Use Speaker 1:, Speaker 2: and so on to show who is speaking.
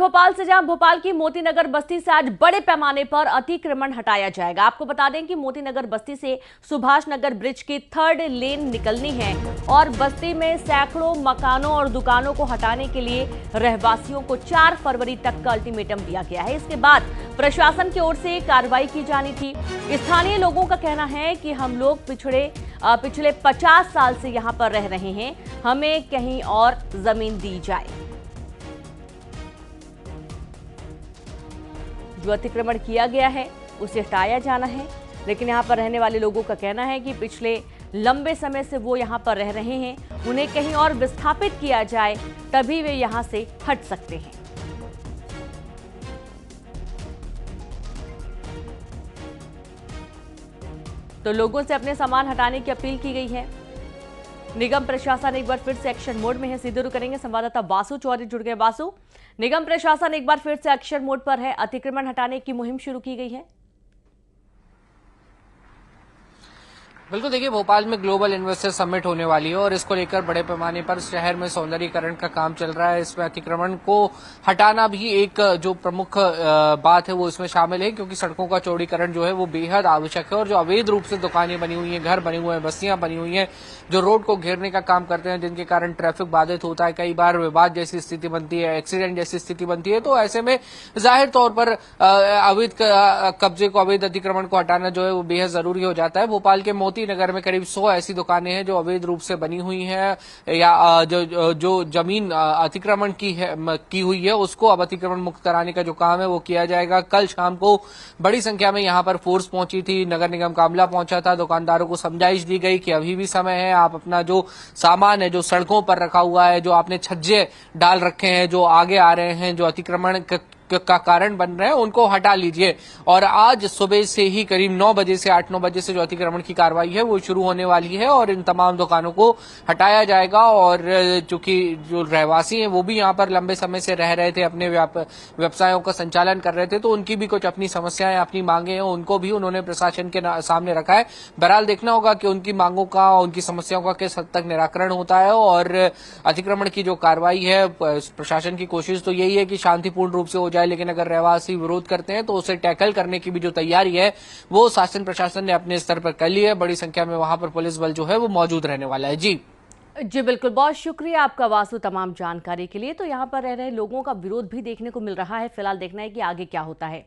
Speaker 1: भोपाल से, जहां भोपाल की मोतीनगर बस्ती से आज बड़े पैमाने पर अतिक्रमण हटाया जाएगा। आपको बता दें कि मोतीनगर बस्ती से सुभाष नगर ब्रिज की 3rd लेन निकलनी है और बस्ती में सैकड़ों मकानों और दुकानों को हटाने के लिए रहवासियों को 4 फरवरी तक का अल्टीमेटम दिया गया है। इसके बाद प्रशासन की ओर से कार्रवाई की जानी थी। स्थानीय लोगों का कहना है कि हम लोग पिछले 50 साल से यहां पर रह रहे हैं, हमें कहीं और जमीन दी जाए। जो अतिक्रमण किया गया है उसे हटाया जाना है, लेकिन यहाँ पर रहने वाले लोगों का कहना है कि पिछले लंबे समय से वो यहाँ पर रह रहे हैं, उन्हें कहीं और विस्थापित किया जाए तभी वे यहाँ से हट सकते हैं। तो लोगों से अपने सामान हटाने की अपील की गई है। निगम प्रशासन एक बार फिर से एक्शन मोड में है। सीधे रुख करेंगे, संवाददाता वासु चौधरी जुड़ गए। वासु, निगम प्रशासन एक बार फिर से एक्शन मोड पर है, अतिक्रमण हटाने की मुहिम शुरू की गई है।
Speaker 2: बिल्कुल, देखिए भोपाल में ग्लोबल इन्वेस्टर समिट होने वाली है और इसको लेकर बड़े पैमाने पर शहर में सौंदर्यीकरण का काम चल रहा है। इसमें अतिक्रमण को हटाना भी एक जो प्रमुख बात है वो इसमें शामिल है, क्योंकि सड़कों का चौड़ीकरण जो है वो बेहद आवश्यक है और जो अवैध रूप से दुकानें बनी हुई हैं, घर बने हुए हैं, बस्तियां बनी हुई हैं, जो रोड को घेरने का काम करते हैं, जिनके कारण ट्रैफिक बाधित होता है, कई बार विवाद जैसी स्थिति बनती है, एक्सीडेंट जैसी स्थिति बनती है, तो ऐसे में जाहिर तौर पर अवैध कब्जे को, अवैध अतिक्रमण को हटाना जो है वो बेहद जरूरी हो जाता है। भोपाल के मोती नगर में करीब 100 ऐसी दुकानें हैं जो अवैध रूप से बनी हुई हैं या जो जमीन अतिक्रमण की हुई है उसको अब अतिक्रमण मुक्त कराने का जो काम है वो किया जाएगा। कल शाम को बड़ी संख्या में यहां पर फोर्स पहुंची थी, नगर निगम का अमला पहुंचा था, दुकानदारों को समझाइश दी गई कि अभी भी समय है, आप अपना जो सामान है जो सड़कों पर रखा हुआ है, जो आपने छज्जे डाल रखे हैं, जो आगे आ रहे हैं, जो अतिक्रमण का कारण बन रहे हैं, उनको हटा लीजिए। और आज सुबह से ही करीब 9 बजे से 8-9 बजे से जो अतिक्रमण की कार्रवाई है वो शुरू होने वाली है और इन तमाम दुकानों को हटाया जाएगा। और चूंकि जो रहवासी हैं वो भी यहाँ पर लंबे समय से रह रहे थे, अपने व्यवसायों का संचालन कर रहे थे, तो उनकी भी कुछ अपनी समस्याएं, अपनी मांगे हैं, उनको भी उन्होंने प्रशासन के सामने रखा है। बहरहाल देखना होगा कि उनकी मांगों का, उनकी समस्याओं का किस हद तक निराकरण होता है। और अतिक्रमण की जो कार्रवाई है, प्रशासन की कोशिश तो यही है कि शांतिपूर्ण रूप से हो जाए, लेकिन अगर रहवासी विरोध करते हैं तो उसे टैकल करने की भी जो तैयारी है वो शासन प्रशासन ने अपने स्तर पर कर ली है। बड़ी संख्या में वहां पर पुलिस बल जो है वो मौजूद रहने वाला है। जी
Speaker 1: बिल्कुल, बहुत शुक्रिया आपका वासु तमाम जानकारी के लिए। तो यहाँ पर रह रहे लोगों का विरोध भी देखने को मिल रहा है। फिलहाल देखना है कि आगे क्या होता है।